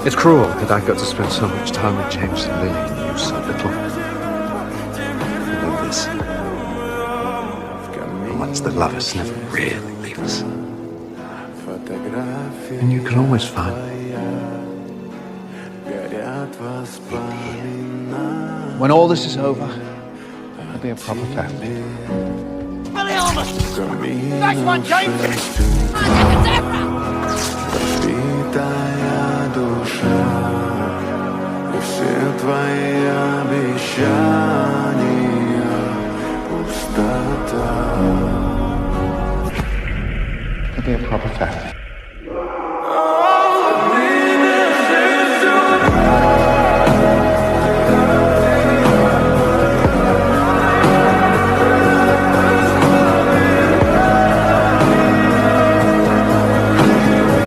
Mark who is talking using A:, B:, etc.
A: It's cruel that I got to spend so much time with James and Lily and you so little. And then this. Once they love us, never really leave us. And you can always find me.
B: When all this is over, I'll be a proper family.
C: Next one, James!
B: I'll be a proper family.